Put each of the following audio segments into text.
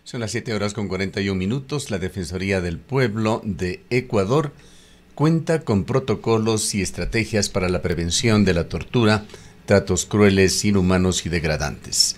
Son las 7 horas con 41 minutos. La Defensoría del Pueblo de Ecuador cuenta con protocolos y estrategias para la prevención de la tortura, tratos crueles, inhumanos y degradantes.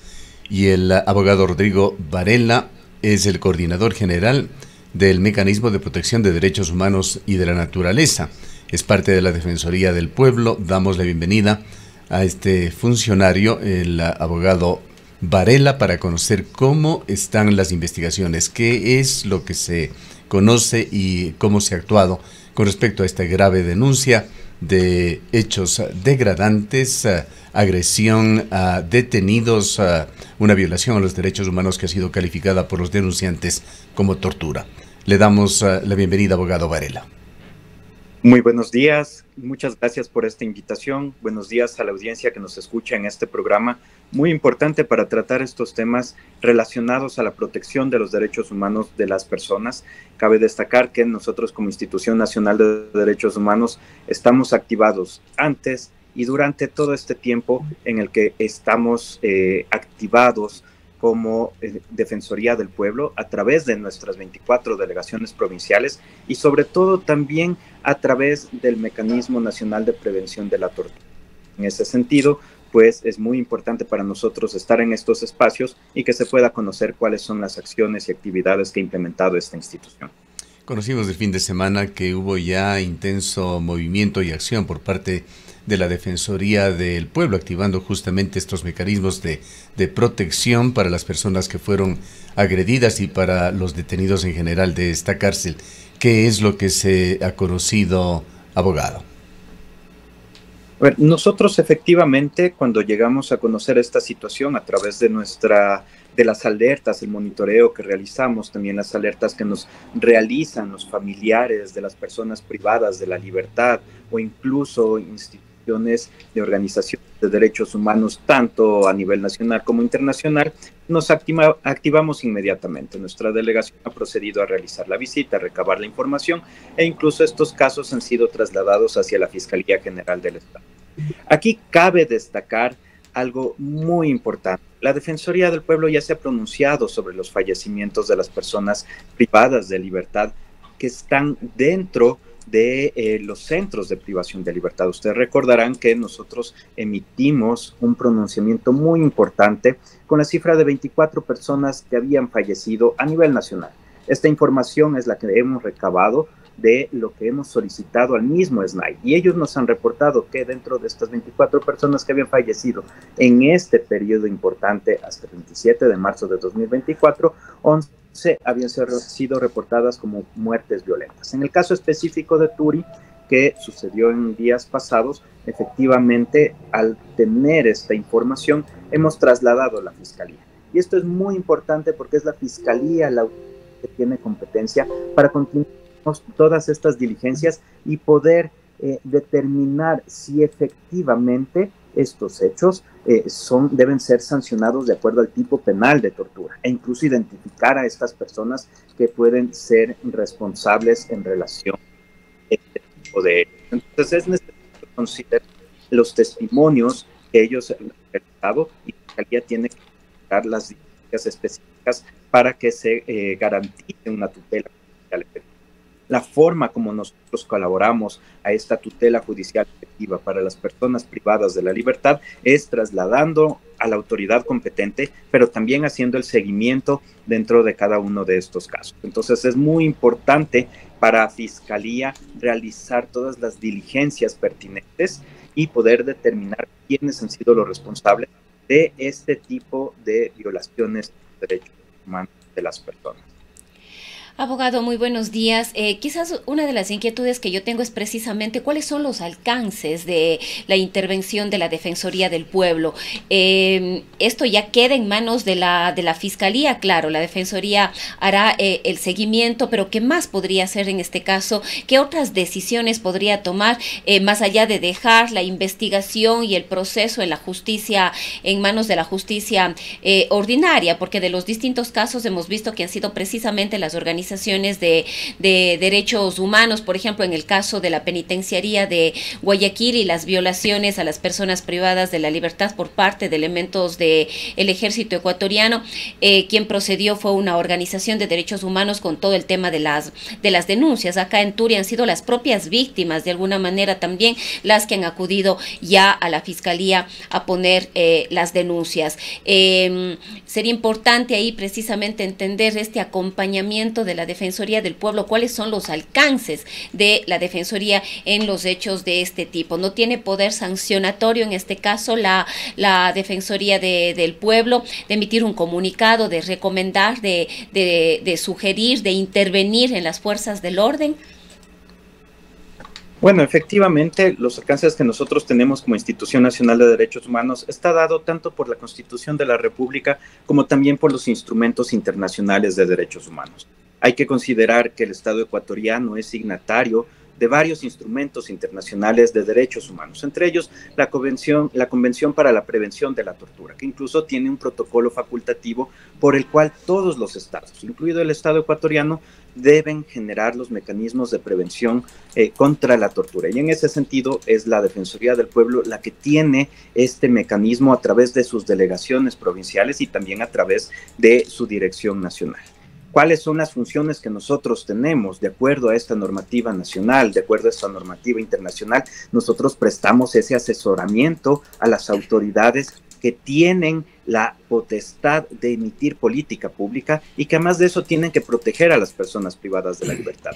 Y el abogado Rodrigo Varela es el coordinador general del Mecanismo de Protección de Derechos Humanos y de la Naturaleza. Es parte de la Defensoría del Pueblo. Damos la bienvenida a este funcionario, el abogado Varela, para conocer cómo están las investigaciones, qué es lo que se conoce y cómo se ha actuado con respecto a esta grave denuncia de hechos degradantes, agresión a detenidos, una violación a los derechos humanos que ha sido calificada por los denunciantes como tortura. Le damos la bienvenida, abogado Varela. Muy buenos días, muchas gracias por esta invitación. Buenos días a la audiencia que nos escucha en este programa, muy importante para tratar estos temas relacionados a la protección de los derechos humanos de las personas. Cabe destacar que nosotros como Institución Nacional de Derechos Humanos estamos activados antes y durante todo este tiempo en el que estamos activados como Defensoría del Pueblo a través de nuestras 24 delegaciones provinciales y sobre todo también a través del Mecanismo Nacional de Prevención de la Tortura. En ese sentido, pues es muy importante para nosotros estar en estos espacios y que se pueda conocer cuáles son las acciones y actividades que ha implementado esta institución. Conocimos el fin de semana que hubo ya intenso movimiento y acción por parte de la Defensoría del Pueblo, activando justamente estos mecanismos de protección para las personas que fueron agredidas y para los detenidos en general de esta cárcel. ¿Qué es lo que se ha conocido, abogado? Bueno, nosotros efectivamente, cuando llegamos a conocer esta situación a través de las alertas, el monitoreo que realizamos, también las alertas que nos realizan los familiares de las personas privadas de la libertad o incluso instituciones de organizaciones de derechos humanos, tanto a nivel nacional como internacional, nos activamos inmediatamente. Nuestra delegación ha procedido a realizar la visita, a recabar la información e incluso estos casos han sido trasladados hacia la Fiscalía General del Estado. Aquí cabe destacar algo muy importante. La Defensoría del Pueblo ya se ha pronunciado sobre los fallecimientos de las personas privadas de libertad que están dentro de los centros de privación de libertad. Ustedes recordarán que nosotros emitimos un pronunciamiento muy importante con la cifra de 24 personas que habían fallecido a nivel nacional. Esta información es la que hemos recabado de lo que hemos solicitado al mismo SNAI. Y ellos nos han reportado que dentro de estas 24 personas que habían fallecido en este periodo importante, hasta el 27 de marzo de 2024, 11 habían sido reportadas como muertes violentas. En el caso específico de Turi, que sucedió en días pasados, efectivamente, al tener esta información, hemos trasladado a la Fiscalía. Y esto es muy importante porque es la Fiscalía la que tiene competencia para continuar todas estas diligencias y poder determinar si efectivamente estos hechos deben ser sancionados de acuerdo al tipo penal de tortura e incluso identificar a estas personas que pueden ser responsables en relación a este tipo de hechos. Entonces es necesario considerar los testimonios que ellos han realizado y la Fiscalía tiene que dar las diligencias específicas para que se garantice una tutela judicial efectiva. La forma como nosotros colaboramos a esta tutela judicial efectiva para las personas privadas de la libertad es trasladando a la autoridad competente, pero también haciendo el seguimiento dentro de cada uno de estos casos. Entonces es muy importante para Fiscalía realizar todas las diligencias pertinentes y poder determinar quiénes han sido los responsables de este tipo de violaciones de derechos humanos de las personas. Abogado, muy buenos días. Quizás una de las inquietudes que yo tengo es precisamente cuáles son los alcances de la intervención de la Defensoría del Pueblo. Esto ya queda en manos de la Fiscalía, claro, la Defensoría hará el seguimiento, pero ¿qué más podría hacer en este caso? ¿Qué otras decisiones podría tomar más allá de dejar la investigación y el proceso en la justicia, en manos de la justicia ordinaria? Porque de los distintos casos hemos visto que han sido precisamente las organizaciones organizaciones de derechos humanos, por ejemplo, en el caso de la penitenciaría de Guayaquil y las violaciones a las personas privadas de la libertad por parte de elementos del ejército ecuatoriano. Quien procedió fue una organización de derechos humanos con todo el tema de las denuncias. Acá en Turi han sido las propias víctimas, de alguna manera también, las que han acudido ya a la Fiscalía a poner las denuncias. Sería importante ahí precisamente entender este acompañamiento de la Defensoría del Pueblo, cuáles son los alcances de la Defensoría en los hechos de este tipo. No tiene poder sancionatorio en este caso la Defensoría del Pueblo de emitir un comunicado, de recomendar, de sugerir, de intervenir en las fuerzas del orden. Bueno, efectivamente, los alcances que nosotros tenemos como Institución Nacional de Derechos Humanos está dado tanto por la Constitución de la República como también por los instrumentos internacionales de derechos humanos. Hay que considerar que el Estado ecuatoriano es signatario de varios instrumentos internacionales de derechos humanos, entre ellos la Convención para la Prevención de la Tortura, que incluso tiene un protocolo facultativo por el cual todos los estados, incluido el Estado ecuatoriano, deben generar los mecanismos de prevención contra la tortura. Y en ese sentido es la Defensoría del Pueblo la que tiene este mecanismo a través de sus delegaciones provinciales y también a través de su dirección nacional. ¿Cuáles son las funciones que nosotros tenemos de acuerdo a esta normativa nacional, de acuerdo a esta normativa internacional? Nosotros prestamos ese asesoramiento a las autoridades que tienen la potestad de emitir política pública y que además de eso tienen que proteger a las personas privadas de la libertad.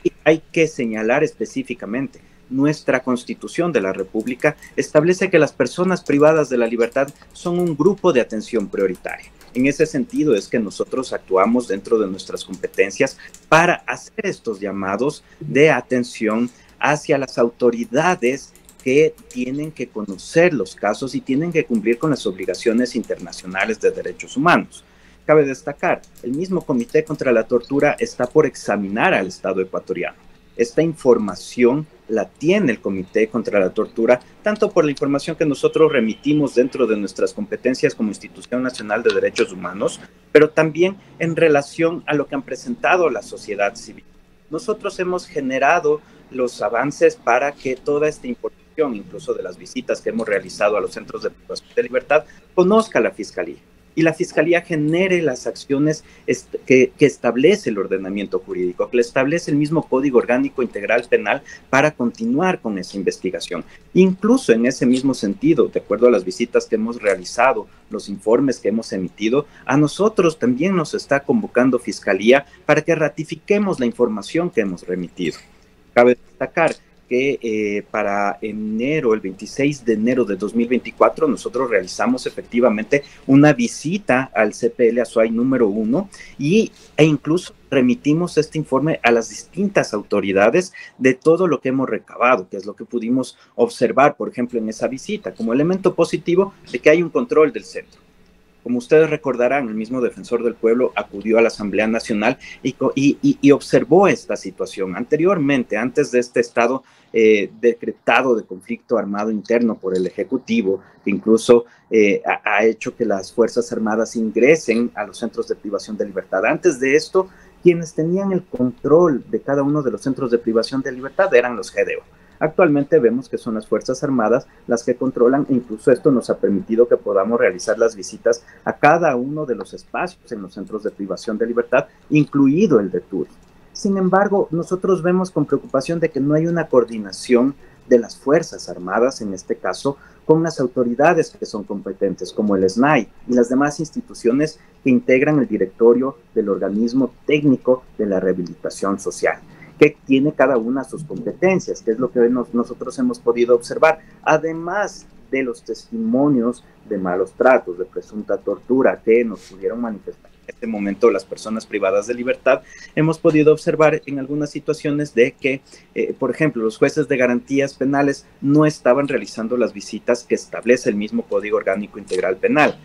Y hay que señalar específicamente, nuestra Constitución de la República establece que las personas privadas de la libertad son un grupo de atención prioritaria. En ese sentido es que nosotros actuamos dentro de nuestras competencias para hacer estos llamados de atención hacia las autoridades que tienen que conocer los casos y tienen que cumplir con las obligaciones internacionales de derechos humanos. Cabe destacar, el mismo Comité contra la Tortura está por examinar al Estado ecuatoriano. Esta información la tiene el Comité contra la Tortura, tanto por la información que nosotros remitimos dentro de nuestras competencias como Institución Nacional de Derechos Humanos, pero también en relación a lo que han presentado la sociedad civil. Nosotros hemos generado los avances para que toda esta información, incluso de las visitas que hemos realizado a los centros de privación de libertad, conozca la Fiscalía. Y la Fiscalía genere las acciones que establece el ordenamiento jurídico, que establece el mismo Código Orgánico Integral Penal para continuar con esa investigación. Incluso en ese mismo sentido, de acuerdo a las visitas que hemos realizado, los informes que hemos emitido, a nosotros también nos está convocando Fiscalía para que ratifiquemos la información que hemos remitido. Cabe destacar que para enero, el 26 de enero de 2024, nosotros realizamos efectivamente una visita al CPL Azuay número 1 e incluso remitimos este informe a las distintas autoridades de todo lo que hemos recabado, que es lo que pudimos observar, por ejemplo, en esa visita, como elemento positivo de que hay un control del centro. Como ustedes recordarán, el mismo Defensor del Pueblo acudió a la Asamblea Nacional y observó esta situación. Anteriormente, antes de este estado decretado de conflicto armado interno por el Ejecutivo, que incluso ha hecho que las Fuerzas Armadas ingresen a los centros de privación de libertad. Antes de esto, quienes tenían el control de cada uno de los centros de privación de libertad eran los GDO. Actualmente vemos que son las Fuerzas Armadas las que controlan, e incluso esto nos ha permitido que podamos realizar las visitas a cada uno de los espacios en los centros de privación de libertad, incluido el de Turi. Sin embargo, nosotros vemos con preocupación de que no hay una coordinación de las Fuerzas Armadas, en este caso, con las autoridades que son competentes, como el SNAI y las demás instituciones que integran el directorio del organismo técnico de la rehabilitación social, que tiene cada una sus competencias, que es lo que nosotros hemos podido observar, además de los testimonios de malos tratos, de presunta tortura que nos pudieron manifestar en este momento las personas privadas de libertad. Hemos podido observar en algunas situaciones de que, por ejemplo, los jueces de garantías penales no estaban realizando las visitas que establece el mismo Código Orgánico Integral Penal.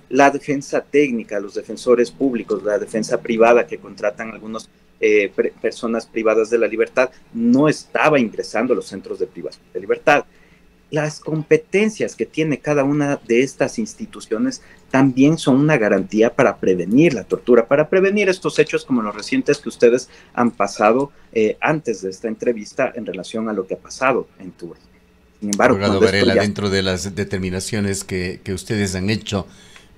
La defensa técnica, los defensores públicos, la defensa privada que contratan algunos personas privadas de la libertad, no estaba ingresando a los centros de privación de libertad. las competencias que tiene cada una de estas instituciones también son una garantía para prevenir la tortura, para prevenir estos hechos como los recientes que ustedes han pasado antes de esta entrevista en relación a lo que ha pasado en Turi. Sin embargo, abogado Varela, dentro de las determinaciones que ustedes han hecho,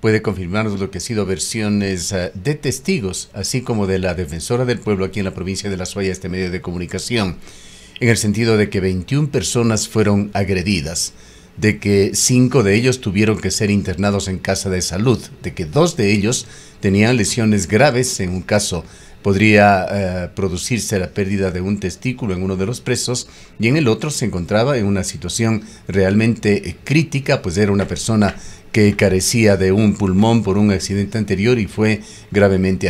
¿puede confirmarnos lo que ha sido versiones de testigos, así como de la defensora del pueblo aquí en la provincia de La Suaya, este medio de comunicación, en el sentido de que 21 personas fueron agredidas, de que 5 de ellos tuvieron que ser internados en casa de salud, de que 2 de ellos tenían lesiones graves? En un caso podría producirse la pérdida de un testículo en uno de los presos, y en el otro se encontraba en una situación realmente crítica, pues era una persona que carecía de un pulmón por un accidente anterior y fue gravemente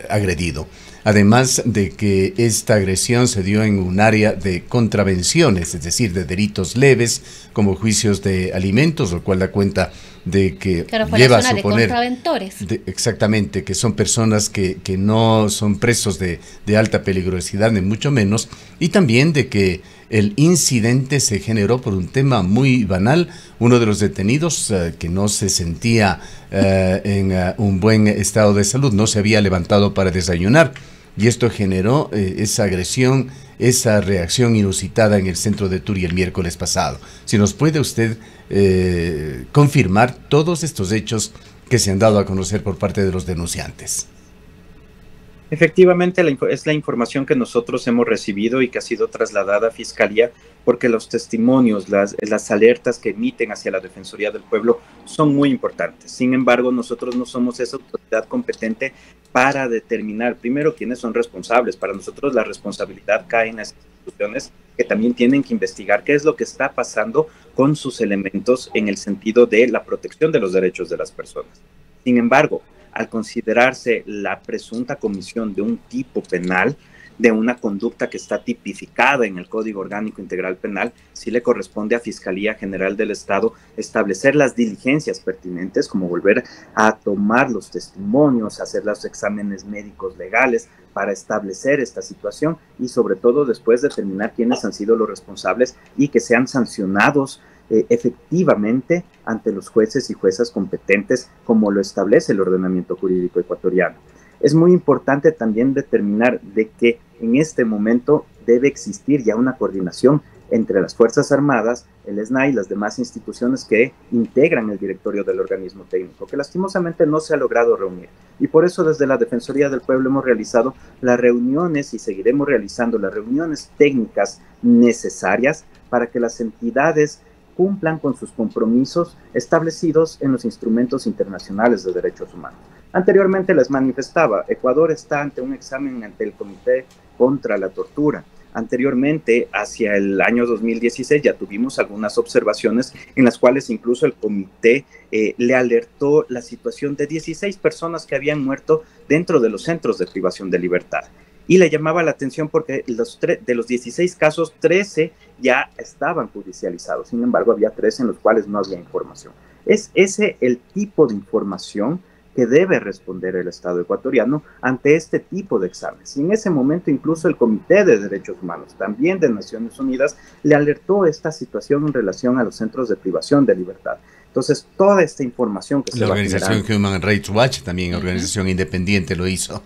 agredido. Además de que esta agresión se dio en un área de contravenciones, es decir, de delitos leves, como juicios de alimentos, lo cual da cuenta de que lleva a suponer exactamente que son personas que no son presos de alta peligrosidad, ni mucho menos, y también de que el incidente se generó por un tema muy banal. Uno de los detenidos que no se sentía en un buen estado de salud, no se había levantado para desayunar, y esto generó esa agresión, esa reacción inusitada en el centro de Turi el miércoles pasado. Si nos puede usted confirmar todos estos hechos que se han dado a conocer por parte de los denunciantes. Efectivamente, es la información que nosotros hemos recibido y que ha sido trasladada a Fiscalía, porque los testimonios, las alertas que emiten hacia la Defensoría del Pueblo son muy importantes. Sin embargo, nosotros no somos esa autoridad competente para determinar, primero, quiénes son responsables. Para nosotros la responsabilidad cae en las instituciones, que también tienen que investigar qué es lo que está pasando con sus elementos en el sentido de la protección de los derechos de las personas. Sin embargo, al considerarse la presunta comisión de un tipo penal, de una conducta que está tipificada en el Código Orgánico Integral Penal, sí le corresponde a Fiscalía General del Estado establecer las diligencias pertinentes, como volver a tomar los testimonios, hacer los exámenes médicos legales para establecer esta situación y sobre todo después determinar quiénes han sido los responsables y que sean sancionados efectivamente ante los jueces y juezas competentes, como lo establece el ordenamiento jurídico ecuatoriano. Es muy importante también determinar de que en este momento debe existir ya una coordinación entre las Fuerzas Armadas, el SNAI y las demás instituciones que integran el directorio del organismo técnico, que lastimosamente no se ha logrado reunir. Y por eso desde la Defensoría del Pueblo hemos realizado las reuniones y seguiremos realizando las reuniones técnicas necesarias para que las entidades cumplan con sus compromisos establecidos en los instrumentos internacionales de derechos humanos. Anteriormente les manifestaba, Ecuador está ante un examen ante el Comité contra la Tortura. Anteriormente, hacia el año 2016, ya tuvimos algunas observaciones en las cuales incluso el comité le alertó la situación de 16 personas que habían muerto dentro de los centros de privación de libertad. Y le llamaba la atención porque de los 16 casos, 13 ya estaban judicializados. Sin embargo, había 13 en los cuales no había información. Es ese el tipo de información que debe responder el Estado ecuatoriano ante este tipo de exámenes. Y en ese momento incluso el Comité de Derechos Humanos, también de Naciones Unidas, le alertó esta situación en relación a los centros de privación de libertad. Entonces, toda esta información que se va a generar... La organización Human Rights Watch, también organización independiente, lo hizo.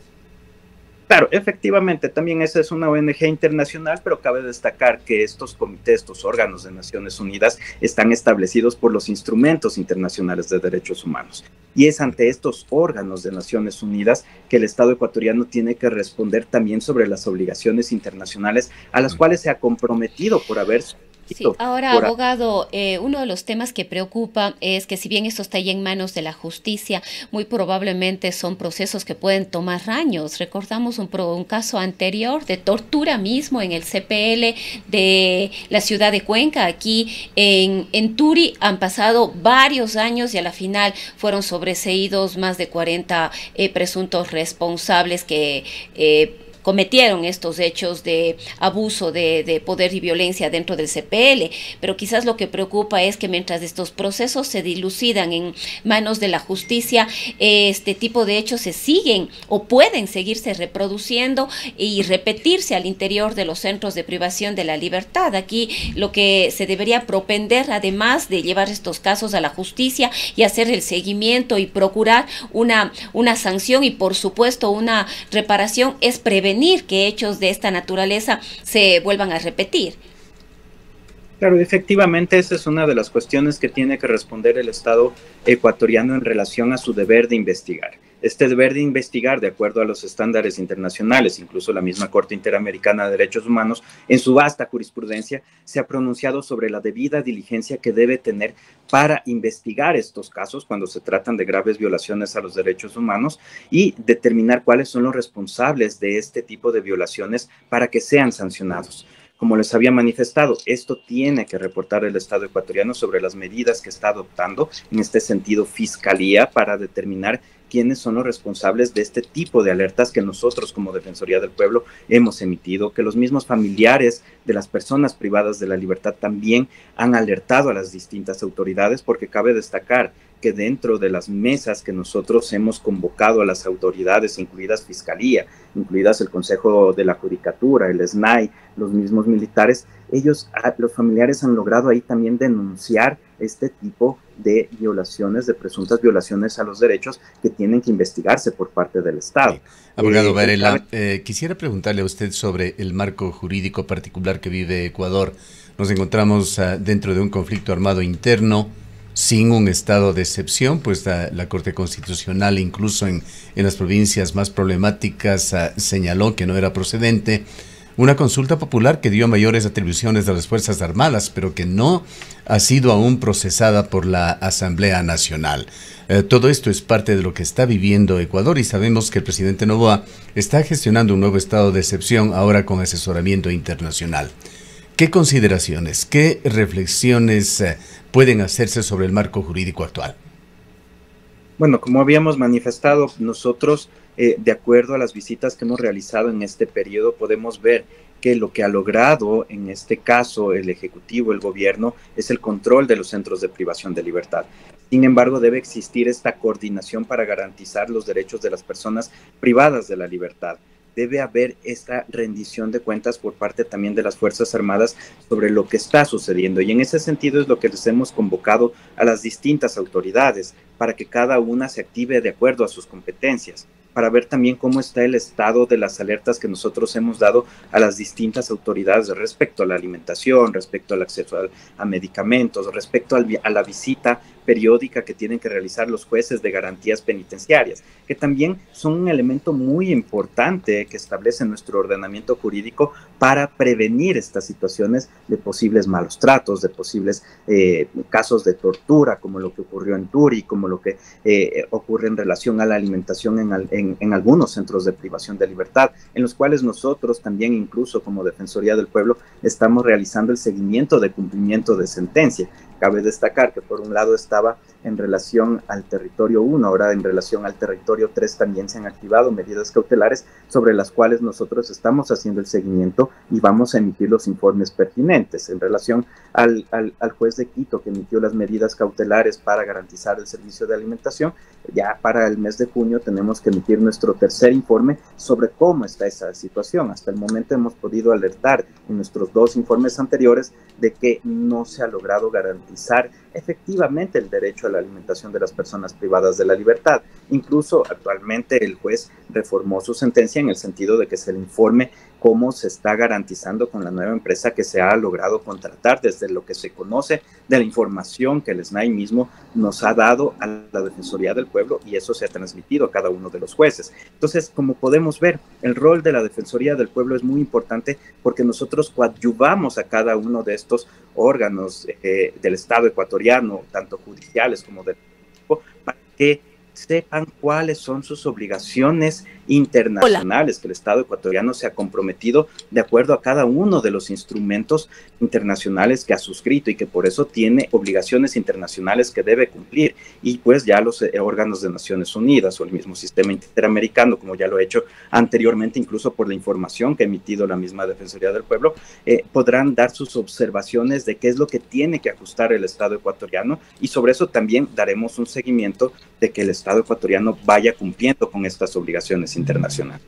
Claro, efectivamente, también esa es una ONG internacional, pero cabe destacar que estos comités, estos órganos de Naciones Unidas están establecidos por los instrumentos internacionales de derechos humanos. Y es ante estos órganos de Naciones Unidas que el Estado ecuatoriano tiene que responder también sobre las obligaciones internacionales a las cuales se ha comprometido por haber... Sí, ahora, abogado, uno de los temas que preocupa es que si bien esto está ya en manos de la justicia, muy probablemente son procesos que pueden tomar años. Recordamos un caso anterior de tortura mismo en el CPL de la ciudad de Cuenca. Aquí en Turi han pasado varios años y a la final fueron sobreseídos más de 40 presuntos responsables que cometieron estos hechos de abuso de poder y violencia dentro del CPL, pero quizás lo que preocupa es que mientras estos procesos se dilucidan en manos de la justicia, este tipo de hechos se siguen o pueden seguirse reproduciendo y repetirse al interior de los centros de privación de la libertad. Aquí lo que se debería propender, además de llevar estos casos a la justicia y hacer el seguimiento y procurar una sanción y por supuesto una reparación, es prevenir que hechos de esta naturaleza se vuelvan a repetir. Claro, efectivamente esa es una de las cuestiones que tiene que responder el Estado ecuatoriano en relación a su deber de investigar. Este deber de investigar, de acuerdo a los estándares internacionales, incluso la misma Corte Interamericana de Derechos Humanos, en su vasta jurisprudencia, se ha pronunciado sobre la debida diligencia que debe tener para investigar estos casos cuando se tratan de graves violaciones a los derechos humanos y determinar cuáles son los responsables de este tipo de violaciones para que sean sancionados. Como les había manifestado, esto tiene que reportar el Estado ecuatoriano sobre las medidas que está adoptando, en este sentido, Fiscalía, para determinar quiénes son los responsables de este tipo de alertas que nosotros como Defensoría del Pueblo hemos emitido, que los mismos familiares de las personas privadas de la libertad también han alertado a las distintas autoridades, porque cabe destacar que dentro de las mesas que nosotros hemos convocado a las autoridades, incluidas Fiscalía, incluidas el Consejo de la Judicatura, el SNAI, los mismos militares, ellos, los familiares han logrado ahí también denunciar este tipo de violaciones, de presuntas violaciones a los derechos que tienen que investigarse por parte del Estado. Sí. Abogado Varela, quisiera preguntarle a usted sobre el marco jurídico particular que vive Ecuador. Nos encontramos dentro de un conflicto armado interno, sin un estado de excepción, pues la Corte Constitucional, incluso en las provincias más problemáticas, señaló que no era procedente una consulta popular que dio mayores atribuciones a las Fuerzas Armadas, pero que no ha sido aún procesada por la Asamblea Nacional. Todo esto es parte de lo que está viviendo Ecuador y sabemos que el presidente Noboa está gestionando un nuevo estado de excepción ahora con asesoramiento internacional. ¿Qué consideraciones, qué reflexiones pueden hacerse sobre el marco jurídico actual? Bueno, como habíamos manifestado, nosotros, de acuerdo a las visitas que hemos realizado en este periodo, podemos ver que lo que ha logrado en este caso el Ejecutivo, el gobierno, es el control de los centros de privación de libertad. Sin embargo, debe existir esta coordinación para garantizar los derechos de las personas privadas de la libertad. Debe haber esta rendición de cuentas por parte también de las Fuerzas Armadas sobre lo que está sucediendo. Y en ese sentido es lo que les hemos convocado a las distintas autoridades para que cada una se active de acuerdo a sus competencias, para ver también cómo está el estado de las alertas que nosotros hemos dado a las distintas autoridades respecto a la alimentación, respecto al acceso a medicamentos, respecto a la visita periódica que tienen que realizar los jueces de garantías penitenciarias, que también son un elemento muy importante que establece nuestro ordenamiento jurídico para prevenir estas situaciones de posibles malos tratos, de posibles casos de tortura, como lo que ocurrió en Turi, como lo que ocurre en relación a la alimentación en algunos centros de privación de libertad, en los cuales nosotros también, incluso como Defensoría del Pueblo, estamos realizando el seguimiento de cumplimiento de sentencia. Cabe destacar que por un lado estaba en relación al territorio 1, ahora en relación al territorio 3 también se han activado medidas cautelares sobre las cuales nosotros estamos haciendo el seguimiento y vamos a emitir los informes pertinentes. En relación al juez de Quito que emitió las medidas cautelares para garantizar el servicio de alimentación, ya para el mes de junio tenemos que emitir nuestro tercer informe sobre cómo está esa situación. Hasta el momento hemos podido alertar en nuestros 2 informes anteriores de que no se ha logrado garantizar efectivamente el derecho a la alimentación de las personas privadas de la libertad. Incluso actualmente el juez reformó su sentencia en el sentido de que se le informe cómo se está garantizando con la nueva empresa que se ha logrado contratar, desde lo que se conoce de la información que el SNAI mismo nos ha dado a la Defensoría del Pueblo, y eso se ha transmitido a cada uno de los jueces. Entonces, como podemos ver, el rol de la Defensoría del Pueblo es muy importante porque nosotros coadyuvamos a cada uno de estos órganos del Estado ecuatoriano, tanto judiciales como del para que sepan cuáles son sus obligaciones internacionales que el Estado ecuatoriano se ha comprometido de acuerdo a cada uno de los instrumentos internacionales que ha suscrito y que por eso tiene obligaciones internacionales que debe cumplir. Y pues ya los órganos de Naciones Unidas o el mismo sistema interamericano, como ya lo he hecho anteriormente, incluso por la información que ha emitido la misma Defensoría del Pueblo, podrán dar sus observaciones de qué es lo que tiene que ajustar el Estado ecuatoriano, y sobre eso también daremos un seguimiento de que el Estado ecuatoriano vaya cumpliendo con estas obligaciones internacionales.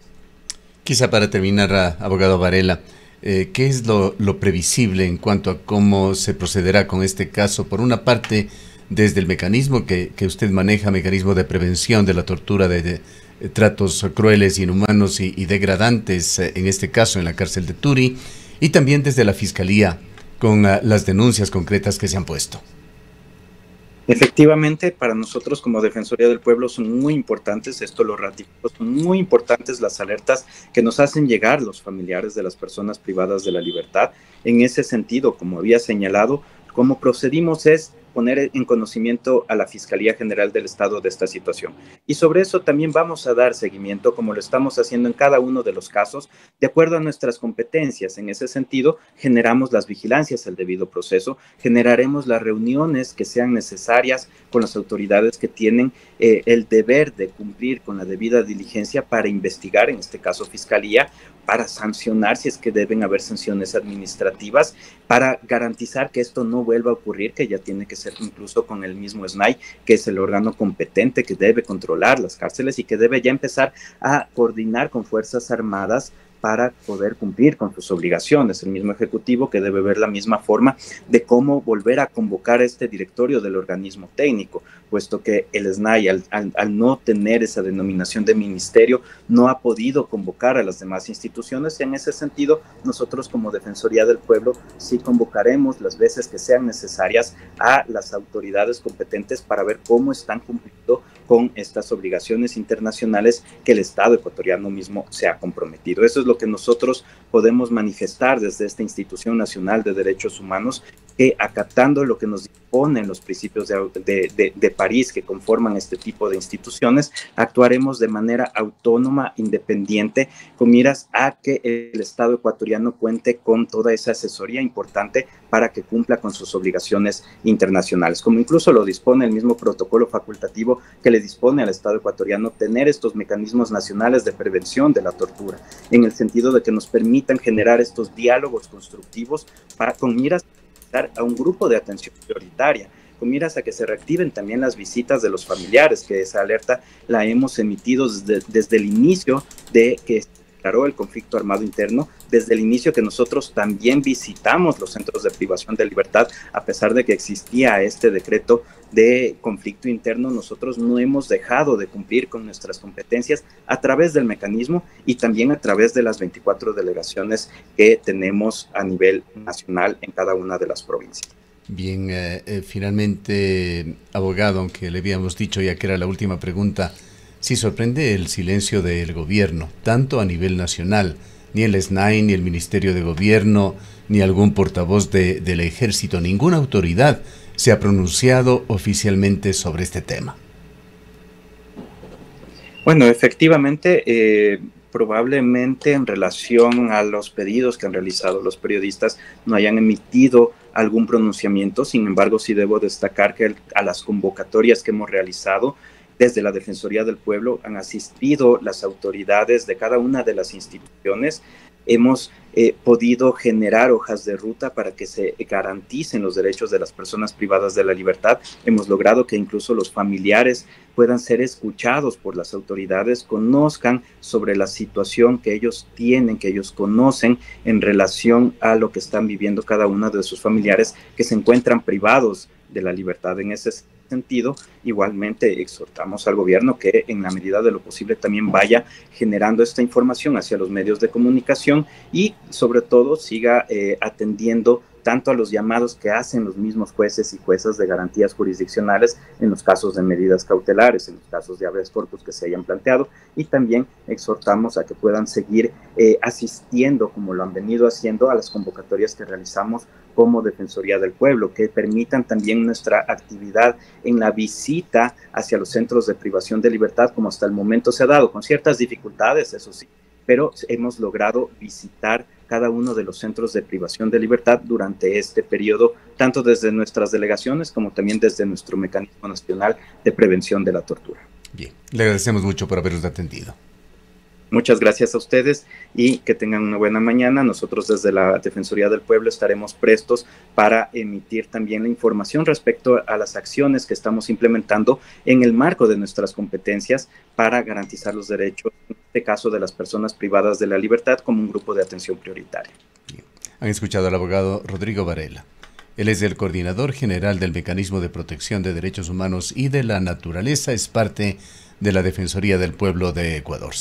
Quizá para terminar, abogado Varela, ¿qué es lo previsible en cuanto a cómo se procederá con este caso? Por una parte, desde el mecanismo que usted maneja, mecanismo de prevención de la tortura, de tratos crueles, inhumanos y degradantes, en este caso en la cárcel de Turi, y también desde la Fiscalía, con las denuncias concretas que se han puesto. Efectivamente, para nosotros como Defensoría del Pueblo son muy importantes, esto lo ratifico, son muy importantes las alertas que nos hacen llegar los familiares de las personas privadas de la libertad. En ese sentido, como había señalado, cómo procedimos es poner en conocimiento a la Fiscalía General del Estado de esta situación. Y sobre eso también vamos a dar seguimiento, como lo estamos haciendo en cada uno de los casos, de acuerdo a nuestras competencias. En ese sentido, generamos las vigilancias al debido proceso, generaremos las reuniones que sean necesarias con las autoridades que tienen el deber de cumplir con la debida diligencia para investigar, en este caso Fiscalía, para sancionar si es que deben haber sanciones administrativas, para garantizar que esto no vuelva a ocurrir, que ya tiene que ser incluso con el mismo SNAI, que es el órgano competente que debe controlar las cárceles y que debe ya empezar a coordinar con Fuerzas Armadas para poder cumplir con sus obligaciones. El mismo Ejecutivo que debe ver la misma forma de cómo volver a convocar a este directorio del organismo técnico, puesto que el SNAI, al no tener esa denominación de ministerio, no ha podido convocar a las demás instituciones. Y en ese sentido, nosotros como Defensoría del Pueblo sí convocaremos las veces que sean necesarias a las autoridades competentes para ver cómo están cumpliendo con estas obligaciones internacionales que el Estado ecuatoriano mismo se ha comprometido. Eso es lo que nosotros podemos manifestar desde esta Institución Nacional de Derechos Humanos, que acatando lo que nos disponen los principios de París que conforman este tipo de instituciones, actuaremos de manera autónoma, independiente, con miras a que el Estado ecuatoriano cuente con toda esa asesoría importante para que cumpla con sus obligaciones internacionales, como incluso lo dispone el mismo protocolo facultativo que le dispone al Estado ecuatoriano tener estos mecanismos nacionales de prevención de la tortura, en el sentido de que nos permitan generar estos diálogos constructivos con miras a un grupo de atención prioritaria, con miras a que se reactiven también las visitas de los familiares, que esa alerta la hemos emitido desde el inicio de que se declaró el conflicto armado interno, desde el inicio que nosotros también visitamos los centros de privación de libertad, a pesar de que existía este decreto de conflicto interno. Nosotros no hemos dejado de cumplir con nuestras competencias a través del mecanismo y también a través de las 24 delegaciones que tenemos a nivel nacional en cada una de las provincias. Bien, finalmente, abogado, aunque le habíamos dicho ya que era la última pregunta, sí sorprende el silencio del gobierno, tanto a nivel nacional, ni el SNAI, ni el Ministerio de Gobierno, ni algún portavoz del Ejército, ninguna autoridad se ha pronunciado oficialmente sobre este tema. Bueno, efectivamente, probablemente en relación a los pedidos que han realizado los periodistas no hayan emitido algún pronunciamiento. Sin embargo, sí debo destacar que a las convocatorias que hemos realizado desde la Defensoría del Pueblo han asistido las autoridades de cada una de las instituciones. Hemos podido generar hojas de ruta para que se garanticen los derechos de las personas privadas de la libertad. Hemos logrado que incluso los familiares puedan ser escuchados por las autoridades, conozcan sobre la situación que ellos tienen, que ellos conocen en relación a lo que están viviendo cada uno de sus familiares que se encuentran privados de la libertad. En ese sentido, igualmente exhortamos al gobierno que en la medida de lo posible también vaya generando esta información hacia los medios de comunicación y sobre todo siga atendiendo tanto a los llamados que hacen los mismos jueces y juezas de garantías jurisdiccionales en los casos de medidas cautelares, en los casos de habeas corpus que se hayan planteado, y también exhortamos a que puedan seguir asistiendo, como lo han venido haciendo, a las convocatorias que realizamos como Defensoría del Pueblo, que permitan también nuestra actividad en la visita hacia los centros de privación de libertad, como hasta el momento se ha dado, con ciertas dificultades, eso sí, pero hemos logrado visitar cada uno de los centros de privación de libertad durante este periodo, tanto desde nuestras delegaciones como también desde nuestro Mecanismo Nacional de Prevención de la Tortura. Bien, le agradecemos mucho por habernos atendido. Muchas gracias a ustedes y que tengan una buena mañana. Nosotros desde la Defensoría del Pueblo estaremos prestos para emitir también la información respecto a las acciones que estamos implementando en el marco de nuestras competencias para garantizar los derechos, en este caso de las personas privadas de la libertad, como un grupo de atención prioritaria. Bien. Han escuchado al abogado Rodrigo Varela. Él es el coordinador general del Mecanismo de Protección de Derechos Humanos y de la Naturaleza, es parte de la Defensoría del Pueblo de Ecuador.